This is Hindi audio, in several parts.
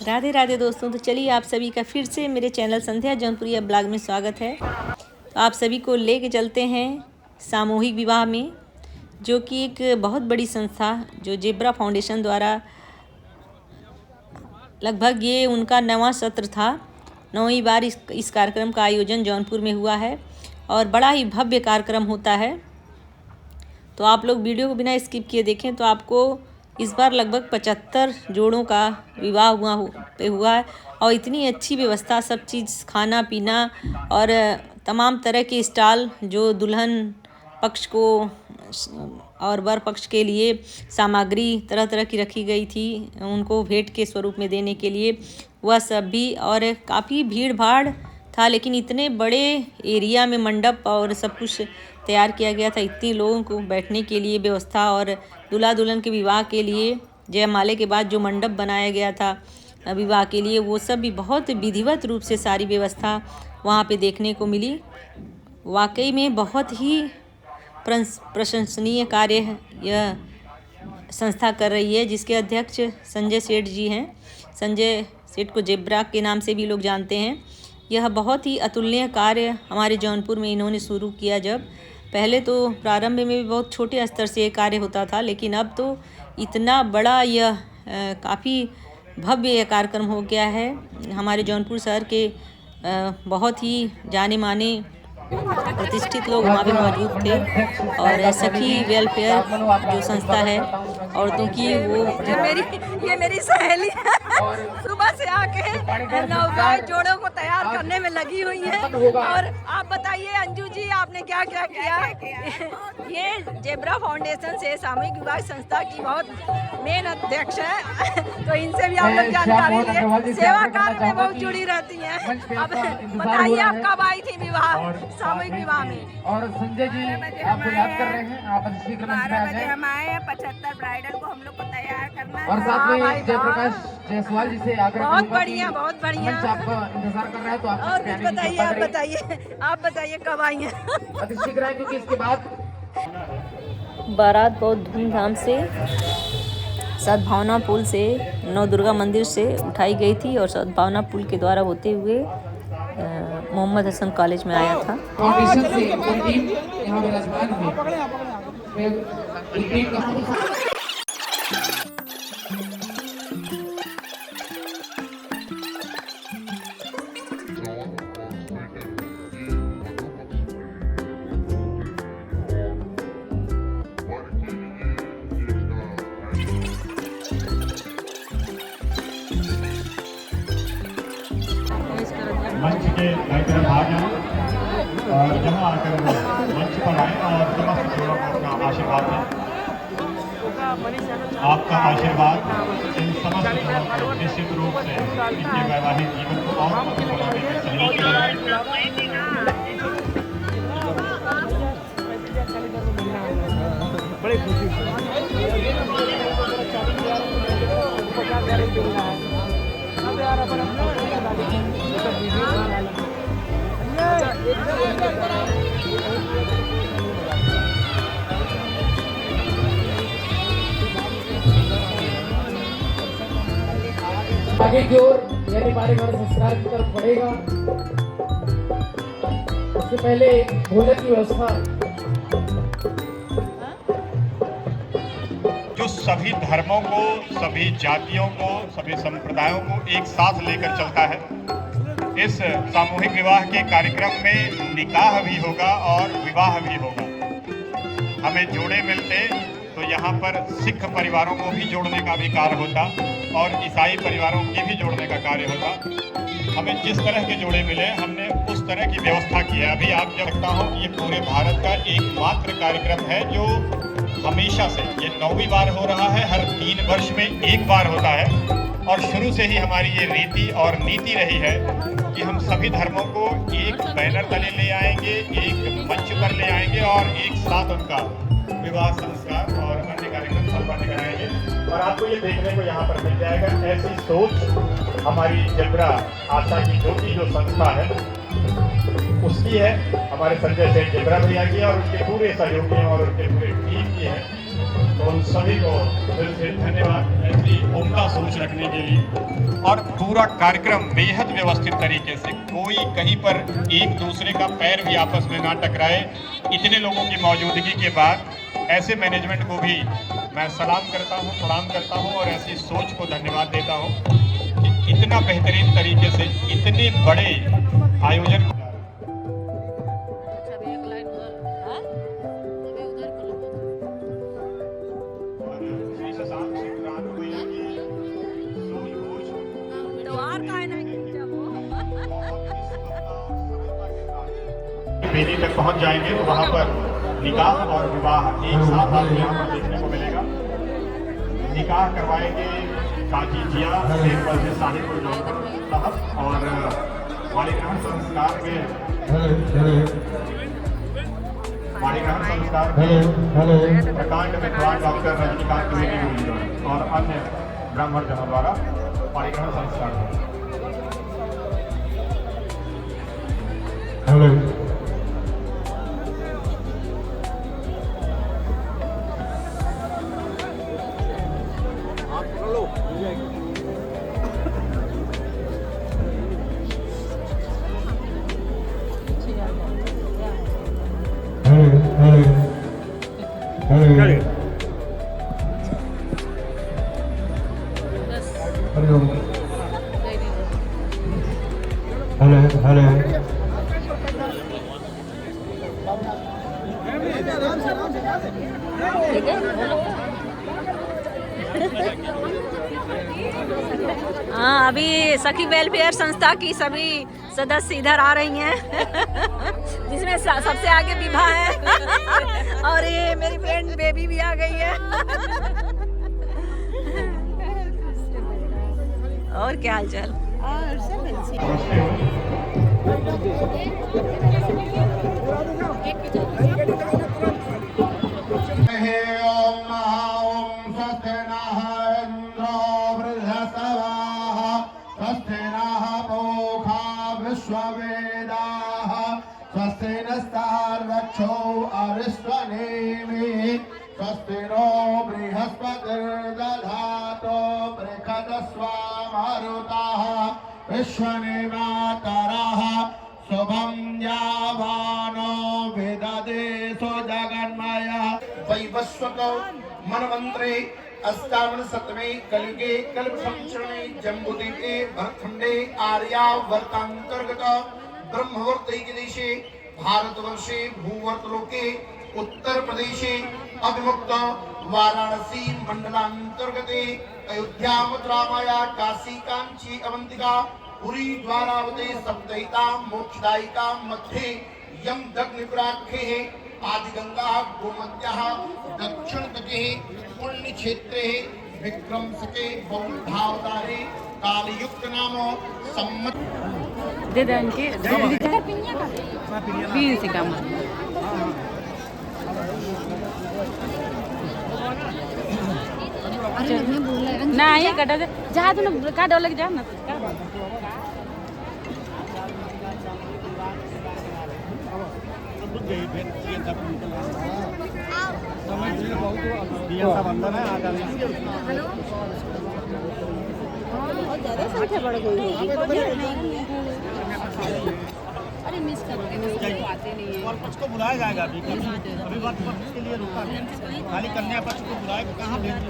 राधे राधे दोस्तों। तो चलिए आप सभी का फिर से मेरे चैनल संध्या जौनपुरिया ब्लॉग में स्वागत है। तो आप सभी को लेके चलते हैं सामूहिक विवाह में, जो कि एक बहुत बड़ी संस्था जो जेब्रा फाउंडेशन द्वारा लगभग ये उनका 9वां सत्र था। 9वीं बार इस कार्यक्रम का आयोजन जौनपुर में हुआ है और बड़ा ही भव्य कार्यक्रम होता है। तो आप लोग वीडियो को बिना स्किप किए देखें तो आपको इस बार लगभग 75 जोड़ों का विवाह हुआ है और इतनी अच्छी व्यवस्था, सब चीज़, खाना पीना और तमाम तरह के स्टॉल जो दुल्हन पक्ष को और वर पक्ष के लिए सामग्री तरह तरह की रखी गई थी उनको भेंट के स्वरूप में देने के लिए, वह सब भी। और काफ़ी भीड़ भाड़ था, लेकिन इतने बड़े एरिया में मंडप और सब कुछ तैयार किया गया था, इतने लोगों को बैठने के लिए व्यवस्था, और दूल्हा दुल्हन के विवाह के लिए जयमाले के बाद जो मंडप बनाया गया था विवाह के लिए, वो सब भी बहुत विधिवत रूप से सारी व्यवस्था वहाँ पे देखने को मिली। वाकई में बहुत ही प्रशंसनीय कार्य यह संस्था कर रही है, जिसके अध्यक्ष संजय सेठ जी हैं। संजय सेठ को जेब्रा के नाम से भी लोग जानते हैं। यह बहुत ही अतुलनीय कार्य हमारे जौनपुर में इन्होंने शुरू किया। जब पहले तो प्रारंभ में भी बहुत छोटे स्तर से ये कार्य होता था, लेकिन अब तो इतना बड़ा यह काफ़ी भव्य कार्यक्रम हो गया है। हमारे जौनपुर शहर के बहुत ही जाने माने प्रतिष्ठित लोग वहाँ पे मौजूद थे, और सखी वेलफेयर जो संस्था है औरतों की, वो ये मेरी सहेली है। सुबह से आके नौगाय जोड़ों को तैयार करने में लगी हुई है। और आप बताइए अंजू जी, आपने क्या क्या किया? ये जेब्रा फाउंडेशन से सामूहिक विवाह संस्था की बहुत मेन अध्यक्ष है, तो इनसे भी आप लोग जानकारी लिए। सेवा कार्य में बहुत जुड़ी रहती हैं। अब बताइए, आप कब आई थी विवाह, सामूहिक विवाह में? और संजय जी आपको याद कर रहे हैं, आप 12 बजे हम आए हैं। 75 ब्राइडल को हम लोग को तैयार करना है। और साथ में जयप्रकाश जायसवाल जी से आग्रह, बहुत बढ़िया, बहुत बढ़िया। आपका इंतजार कर रहा है, तो आप और कुछ बताइए, आप बताइए कब आई हैं? अति शीघ्र है, क्योंकि इसके बाद बारात बहुत धूमधाम से सद्भावना पुल से नव दुर्गा मंदिर से उठाई गई थी और सद्भावना पुल के द्वारा होते हुए मोहम्मद हसन कॉलेज में आया था। फाउंडेशन से टीम यहाँ विराजमान है। मंच के दाई तरफ आ जाएं और यहाँ आकर मंच पर आएं और समस्त जोड़ों को अपना आशीर्वाद दें। आपका आशीर्वाद इन समस्त जोड़ों को निश्चित रूप से इनके वैवाहिक जीवन को और मधुर बनाने में सहयोग करेगा। बड़ी खुशी आगे की ओर यानी बारीगार संस्कार की तरफ बढ़ेगा। उससे पहले भोजन की व्यवस्था जो सभी धर्मों को, सभी जातियों को, सभी संप्रदायों को एक साथ लेकर चलता है। इस सामूहिक विवाह के कार्यक्रम में निकाह भी होगा और विवाह भी होगा। हमें जोड़े मिलते तो यहाँ पर सिख परिवारों को भी जोड़ने का भी कार्य होता और ईसाई परिवारों की भी जोड़ने का कार्य होता। हमें जिस तरह के जोड़े मिले, हमने उस तरह की व्यवस्था की है। अभी आप जब लगता हो कि ये पूरे भारत का एकमात्र कार्यक्रम है जो हमेशा से, ये 9वीं बार हो रहा है, हर 3 वर्ष में एक बार होता है। और शुरू से ही हमारी ये रीति और नीति रही है कि हम सभी धर्मों को एक बैनर तले ले आएंगे, एक मंच पर ले आएंगे और एक साथ उनका विवाह संस्कार और अन्य कार्यक्रम संपन्न कराएंगे। और आपको ये देखने को यहाँ पर मिल जाएगा। ऐसी सोच हमारी जेब्रा आशा की ज्योति जो संस्था है उसकी है, हमारे संजय सेठ जेब्रा भैया की और उनके पूरे सहयोगियों और उनके पूरे टीम की है। तो उन सभी को दिल से धन्यवाद ऐसी उम्दा सोच रखने के लिए। और पूरा कार्यक्रम बेहद व्यवस्थित तरीके से, कोई कहीं पर एक दूसरे का पैर भी आपस में ना टकराए, इतने लोगों की मौजूदगी के बाद ऐसे मैनेजमेंट को भी मैं सलाम करता हूं, प्रणाम करता हूं और ऐसी सोच को धन्यवाद देता हूं कि इतना बेहतरीन तरीके से इतने बड़े आयोजन को वेदी तक पहुंच जाएंगे तो वहां पर निकाह और विवाह एक साथ आपको यहाँ पर देखने को मिलेगा। निकाह करवाएंगे काजी जिया शेरपल से साहिबुल जौहर साहब और मालिकाना संस्कार में प्रकांड विद्वान डॉक्टर रजनीकांत द्विवेदी और अन्य ब्राह्मण जनों द्वारा मालिकाना संस्कार। हाँ, अभी सखी वेलफेयर संस्था की सभी सदस्य इधर आ रही हैं जिसमें सबसे आगे विभा है और ये मेरी फ्रेंड बेबी भी आ गई है। और क्या हाल चाल? स्वस्तिनो बृहस्पतिर्दधातो बृहदस्वामरुताः विश्वनिर्मातारः शुभं यावानो विददेशो जगन्मयः वैवस्वतो मनमन्त्रे अष्टावन शतमे कलियुगे कल्प संवत्सरे जम्बूद्वीपे भरतखंडे आर्यावर्तांतर्गत ब्रह्मवर्तैक देशे भारतवर्षे भूवर्तलोके उत्तर प्रदेशे अभिमुक्त वाराणसी मंडलांतर्गते अयोध्या मथुरा काशी कांची अवंतिका पुरी द्वारावते सप्तहिता मोक्षदायिका मध्ये यम दग्निपुराखे आदि गंगा गोमत्या दक्षिण तटे पुण्य क्षेत्रे विक्रम सके बौद्धावतारे कालयुक्त नाम सम्मत दे देंगे बीन से काम ना ये कटा दे जहाँ तूने का डर लग जा ना ज़्यादा संख्या बढ़ गई होगी। अरे मिस कर रहे हैं, आते नहीं है। और पक्ष को बुलाया जाएगा अभी बात के लिए रुका खाली कन्या पक्ष को बुलाएगा कहाँ भेज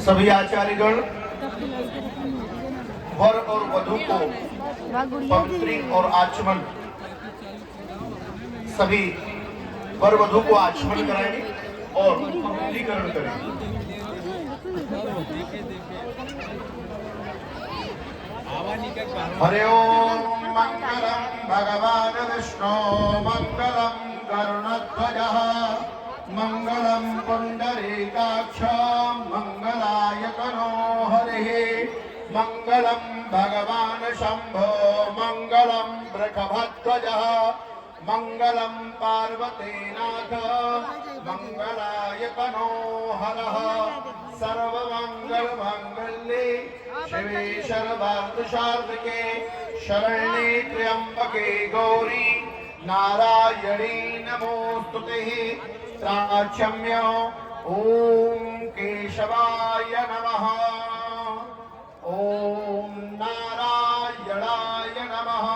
सभी आचार्यगण वर और वधू को पवित्री और आचमन सभी वर वधू को आचमन कराएंगे और पवित्रीकरण करेंगे। हरे ओम मंगलम भगवान विष्णु मंगलम गरुड़ध्वजः मंगलम पुंडरीकाक्ष मंगलाय तनो हरिः मंगलम भगवान शंभो मंगलम वृषभध्वजः मंगलम पार्वतीनाथ मंगलाय तनो हरः सर्वमंगल मंगल्ये शिवे सर्वार्थसाधके शरण्ये त्र्यंबके गौरी नारायणी नमोस्तुते। पवित्राचम्य ओम केशवाय नमः, ओम नारायणाय नमः,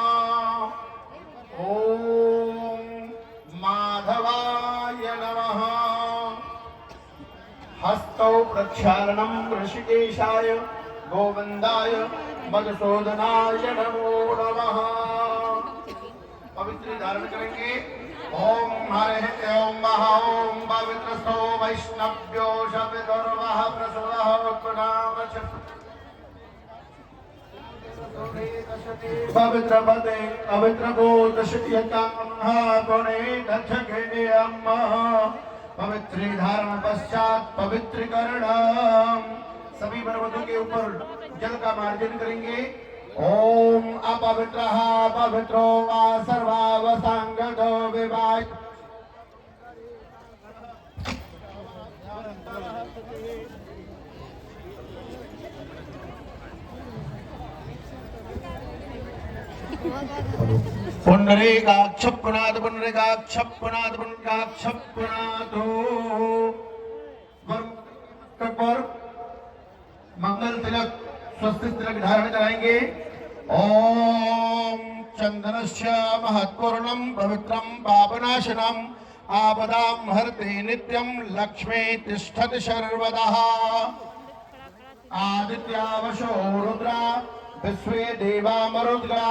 ओम माधवाय नमः। हस्तौ प्रक्षालनम ऋषिकेशाय गोविंदाय मधुसूदनाय नमो नमः। पवित्र धारण करेंगे। ओम हरे ओम महा ओम पवित्रस्थो वैष्णव्यो शपितर्वः प्रसवः उत्पन्नामच पवित्र पदे पवित्र गोत्रशयकामः पुणे दक्षिणे अम्मः। पवित्री धारण पश्चात पवित्रीकरण। सभी वरवधु के ऊपर जल का मार्जन करेंगे। ओम अपवित्रः पवित्रो वा सर्वावसांगतो विवाह। पुंडरीकाक्ष पुनाद पुंडरीकाक्ष पुनाद पुंडरीकाक्ष पुनादो। पर मंगल तिलक स्वस्ति तिलक धारण कराएंगे। ओम चंदनस्य महत्पूर्णम पवित्रम पापनाशनम आपदाम हरते नित्यम लक्ष्मी तिष्ठति सर्वदा। आदित्यावशो रुद्रा विश्वे देवा मरुद्रा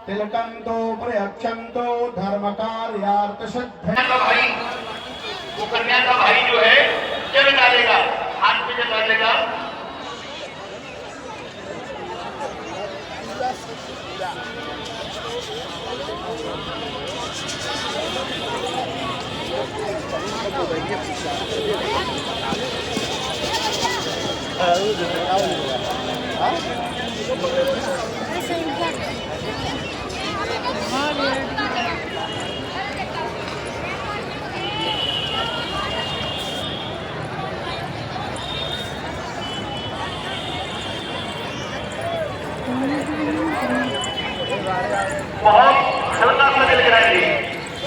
तिलकंतो प्रयक्षंतो धर्म कार्यार्थ सिद्ध। भाई वो कन्या का भाई जो है जल डालेगा, हाथ में जल डालेगा। बहुत हल्का सा जल गिराएंगे।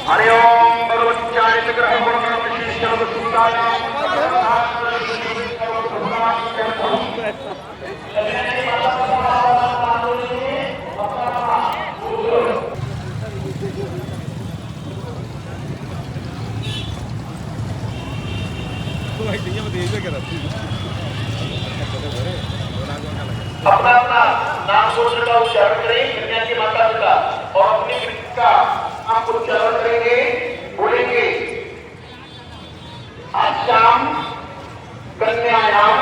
हरि ओम भगवत्याय विग्रह गुण विशिष्ट सुतानाम अपना अपना नाम गोत्र का उच्चारण करें, कन्या की माता पिता और अपनी कृति का आप उच्चारण करेंगे, बोलेंगे। आज शाम कन्यायाम